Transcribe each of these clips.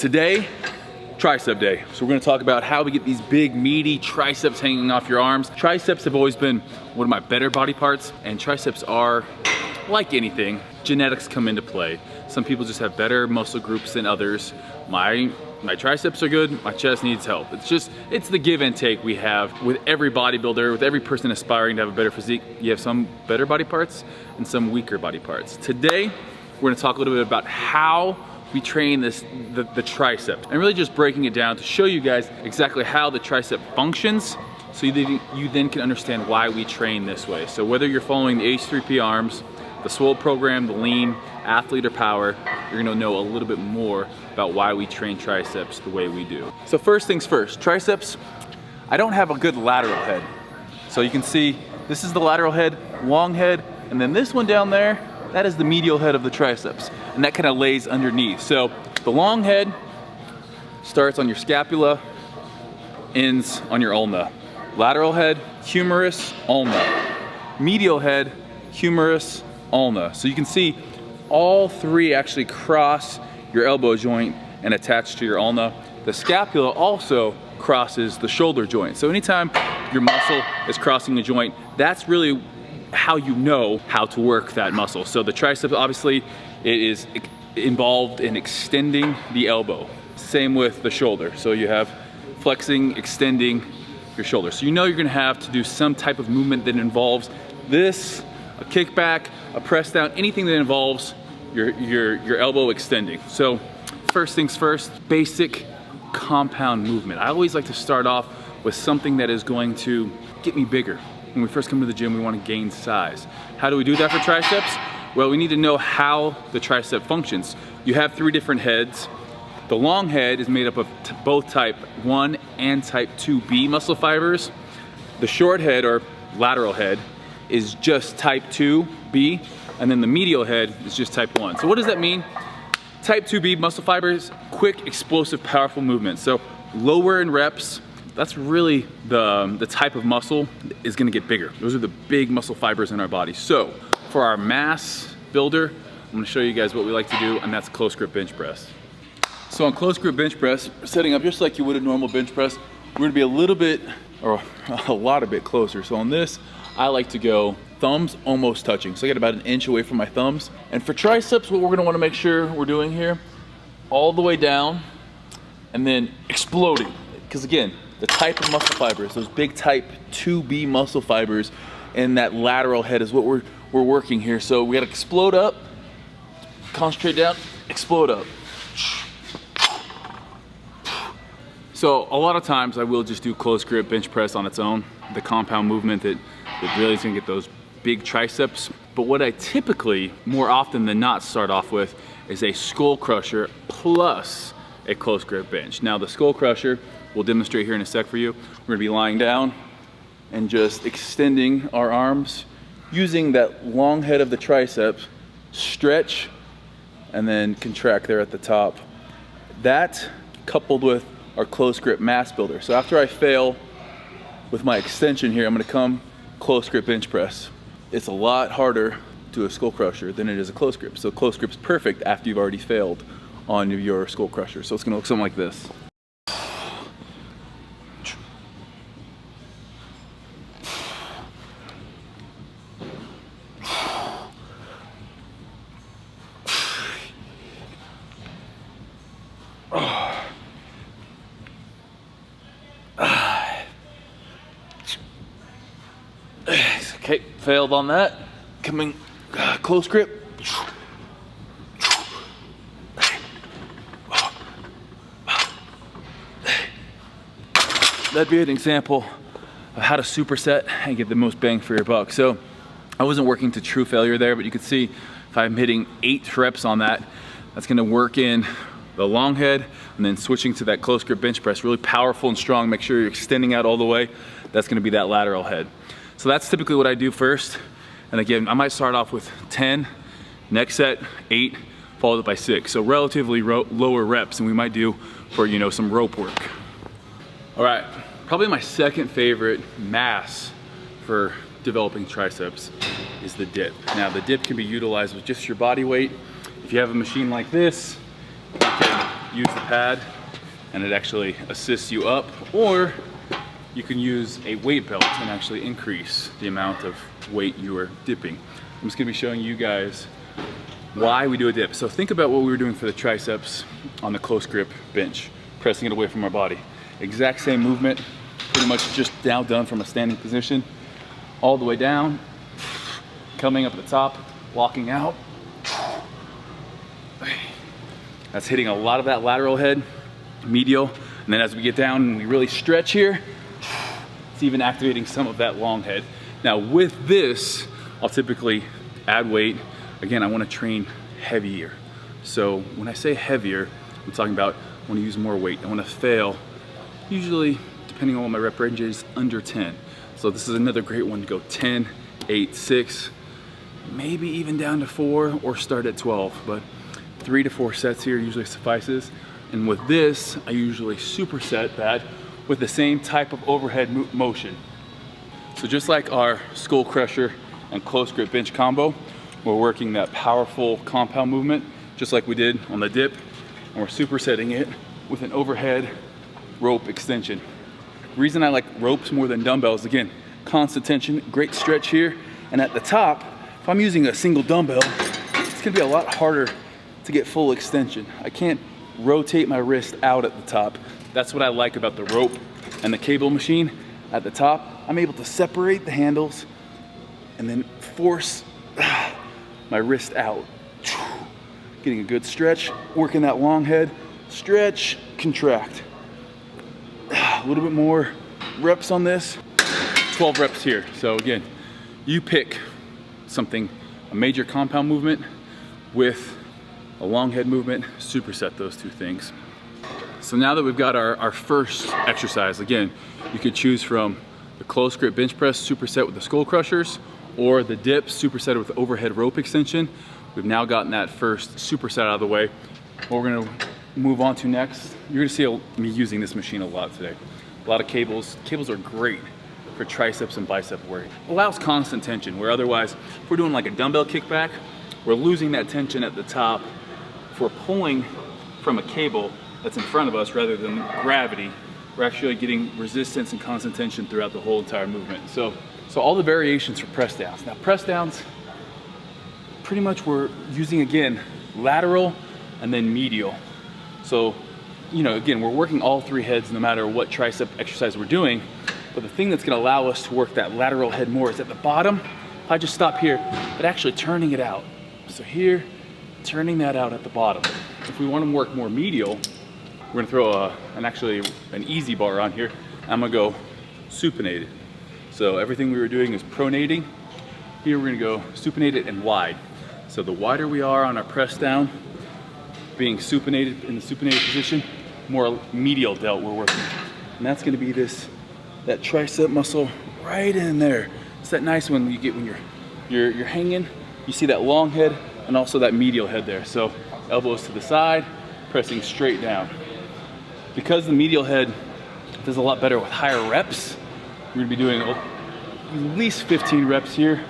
Today, tricep day. So we're gonna talk about how we get these big meaty triceps hanging off your arms. Triceps have always been one of my better body parts, and triceps are, like anything, genetics come into play. Some people just have better muscle groups than others. My triceps are good, my chest needs help. It's the give and take we have with every bodybuilder, with every person aspiring to have a better physique. You have some better body parts and some weaker body parts. Today, we're gonna talk a little bit about how we train the tricep, and really just breaking it down to show you guys exactly how the tricep functions, so you then can understand why we train this way. So whether you're following the H3P arms, the Swole program, the lean, athlete, or power, you're gonna know a little bit more about why we train triceps the way we do. So first things first, triceps, I don't have a good lateral head. So you can see, this is the lateral head, long head, and then this one down there, that is the medial head of the triceps, and that kind of lays underneath. So the long head starts on your scapula, ends on your ulna. Lateral head, humerus, ulna. Medial head, humerus, ulna. So you can see all three actually cross your elbow joint and attach to your ulna. The scapula also crosses the shoulder joint. So anytime your muscle is crossing the joint, that's really how you know how to work that muscle. So the triceps, obviously, it is involved in extending the elbow. Same with the shoulder. So you have flexing, extending your shoulder. So you know you're gonna have to do some type of movement that involves this, a kickback, a press down, anything that involves your elbow extending. So first things first, basic compound movement. I always like to start off with something that is going to get me bigger. When we first come to the gym, we want to gain size. How do we do that for triceps? Well, we need to know how the tricep functions. You have three different heads. The long head is made up of both type 1 and type 2B muscle fibers. The short head, or lateral head, is just type 2B, and then the medial head is just type 1. So what does that mean? Type 2B muscle fibers, quick, explosive, powerful movement. So lower in reps, that's really the type of muscle is gonna get bigger. Those are the big muscle fibers in our body. So for our mass builder, I'm gonna show you guys what we like to do, and that's close grip bench press. So on close grip bench press, setting up just like you would a normal bench press, we're gonna be a little bit, or a lot a bit closer. So on this, I like to go thumbs almost touching. So I get about an inch away from my thumbs. And for triceps, what we're gonna wanna make sure we're doing here, all the way down, and then exploding. Because again, the type of muscle fibers, those big type 2B muscle fibers in that lateral head is what we're working here. So we gotta explode up, concentrate down, explode up. So a lot of times I will just do close grip bench press on its own, the compound movement that really is gonna get those big triceps. But what I typically, more often than not, start off with is a skull crusher plus a close grip bench. Now the skull crusher, we'll demonstrate here in a sec for you. We're gonna be lying down and just extending our arms using that long head of the triceps, stretch, and then contract there at the top. That coupled with our close grip mass builder. So after I fail with my extension here, I'm gonna come close grip bench press. It's a lot harder to do a skull crusher than it is a close grip. So close grip's perfect after you've already failed on your skull crusher. So it's gonna look something like this. Okay, failed on that. Coming close grip. That'd be an example of how to superset and get the most bang for your buck. So I wasn't working to true failure there, but you can see if I'm hitting 8 reps on that, that's gonna work in the long head and then switching to that close grip bench press, really powerful and strong. Make sure you're extending out all the way. That's gonna be that lateral head. So that's typically what I do first. And again, I might start off with 10, next set 8, followed by 6. So relatively lower reps than we might do for, you know, some rope work. All right, probably my second favorite mass for developing triceps is the dip. Now the dip can be utilized with just your body weight. If you have a machine like this, You can use the pad and it actually assists you up, or you can use a weight belt and actually increase the amount of weight you are dipping. I'm just gonna be showing you guys why we do a dip. So think about what we were doing for the triceps on the close grip bench, pressing it away from our body. Exact same movement, pretty much just now done from a standing position, all the way down, coming up at the top, walking out. That's hitting a lot of that lateral head, medial, and then as we get down and we really stretch here, it's even activating some of that long head. Now with this, I'll typically add weight. Again, I want to train heavier. So when I say heavier, I'm talking about I want to use more weight. I want to fail, usually, depending on what my rep range is, under 10. So this is another great one to go 10, 8, 6, maybe even down to 4 or start at 12. But 3 to 4 sets here usually suffices. And with this, I usually superset that with the same type of overhead motion. So just like our skull crusher and close grip bench combo, we're working that powerful compound movement, just like we did on the dip, and we're supersetting it with an overhead rope extension. The reason I like ropes more than dumbbells, again, constant tension, great stretch here, and at the top, if I'm using a single dumbbell, it's gonna be a lot harder to get full extension. I can't rotate my wrist out at the top. That's what I like about the rope and the cable machine. At the top, I'm able to separate the handles and then force my wrist out. Getting a good stretch, working that long head, stretch, contract. A little bit more reps on this, 12 reps here. So again, you pick something, a major compound movement with a long head movement, superset those two things. So now that we've got our first exercise, again, you could choose from the close grip bench press superset with the skull crushers, or the dip superset with overhead rope extension. We've now gotten that first superset out of the way. What we're gonna move on to next, you're gonna see me using this machine a lot today. A lot of cables. Cables are great for triceps and bicep work. Allows constant tension, where otherwise, if we're doing like a dumbbell kickback, we're losing that tension at the top. If we're pulling from a cable that's in front of us rather than gravity, we're actually getting resistance and constant tension throughout the whole entire movement. So all the variations for press downs. Now press downs, pretty much we're using, again, lateral and then medial. So, you know, again, we're working all three heads no matter what tricep exercise we're doing, but the thing that's gonna allow us to work that lateral head more is at the bottom. If I just stop here, but actually turning it out. So here, turning that out at the bottom. If we wanna work more medial, we're gonna throw an easy bar on here. I'm gonna go supinated. So everything we were doing is pronating. Here we're gonna go supinated and wide. So the wider we are on our press down, being supinated in the supinated position, more medial delt we're working. And that's gonna be that tricep muscle right in there. It's that nice one you get when you're hanging, you see that long head and also that medial head there. So elbows to the side, pressing straight down. Because the medial head does a lot better with higher reps, we're gonna be doing at least 15 reps here,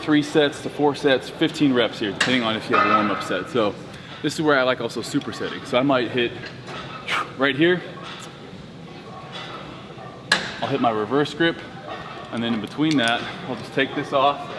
3 sets to 4 sets, 15 reps here, depending on if you have a warm-up set. So this is where I like also supersetting. So I might hit right here, I'll hit my reverse grip, and then in between that, I'll just take this off,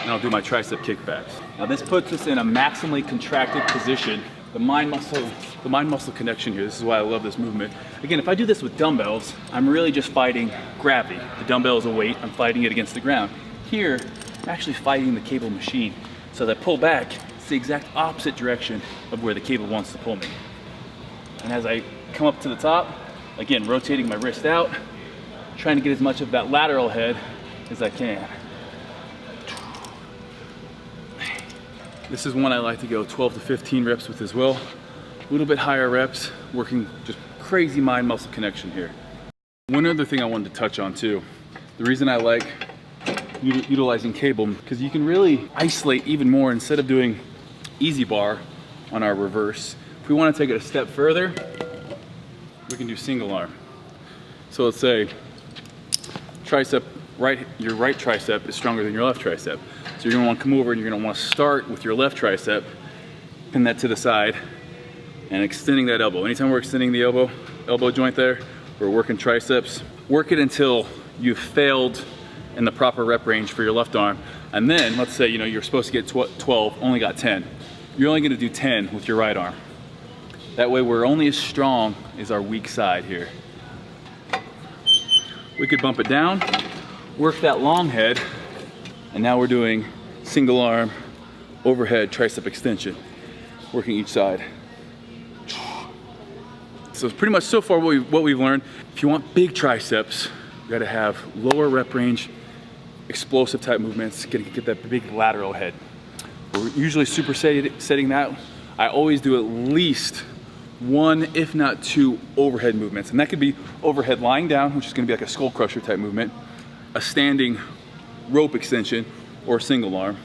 and I'll do my tricep kickbacks. Now this puts us in a maximally contracted position. The mind muscle connection here, this is why I love this movement. Again, if I do this with dumbbells, I'm really just fighting gravity. The dumbbell is a weight, I'm fighting it against the ground. Here, I'm actually fighting the cable machine. So as I pull back, it's the exact opposite direction of where the cable wants to pull me. And as I come up to the top, again, rotating my wrist out, trying to get as much of that lateral head as I can. This is one I like to go 12 to 15 reps with as well. A little bit higher reps, working just crazy mind muscle connection here. One other thing I wanted to touch on too, the reason I like utilizing cable, because you can really isolate even more instead of doing easy bar on our reverse. If we want to take it a step further, we can do single arm. So let's say your right tricep is stronger than your left tricep. So you're gonna want to come over and you're gonna want to start with your left tricep pin that to the side, and extending that elbow. Anytime we're extending the elbow joint there, we're working triceps. Work it until you've failed in the proper rep range for your left arm. And then, let's say, you're supposed to get 12, only got 10. You're only gonna do 10 with your right arm. That way we're only as strong as our weak side here. We could bump it down, work that long head, and now we're doing single arm overhead tricep extension, working each side. So it's pretty much so far what we've learned. If you want big triceps, you gotta have lower rep range, explosive type movements, get that big lateral head. We're usually supersetting that. I always do at least 1, if not 2 overhead movements. And that could be overhead lying down, which is gonna be like a skull crusher type movement, a standing rope extension, or single arm.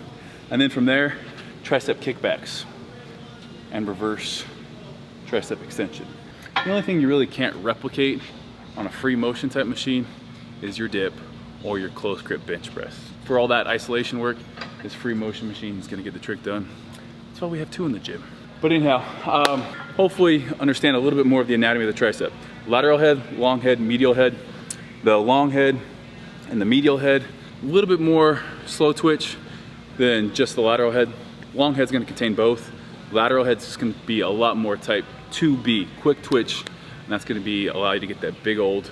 And then from there, tricep kickbacks and reverse tricep extension. The only thing you really can't replicate on a free motion type machine is your dip or your close grip bench press. For all that isolation work, this free motion machine is gonna get the trick done. That's why we have 2 in the gym. But anyhow, hopefully understand a little bit more of the anatomy of the tricep. Lateral head, long head, medial head. The long head and the medial head, a little bit more slow twitch than just the lateral head. Long head's gonna contain both. Lateral head's gonna be a lot more type 2B, quick twitch, and that's gonna allow you to get that big old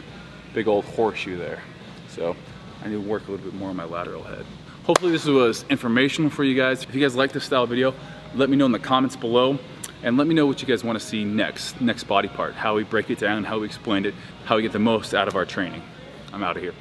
horseshoe there. So I need to work a little bit more on my lateral head. Hopefully this was informational for you guys. If you guys like this style video, let me know in the comments below, and let me know what you guys wanna see next body part, how we break it down, how we explain it, how we get the most out of our training. I'm out of here.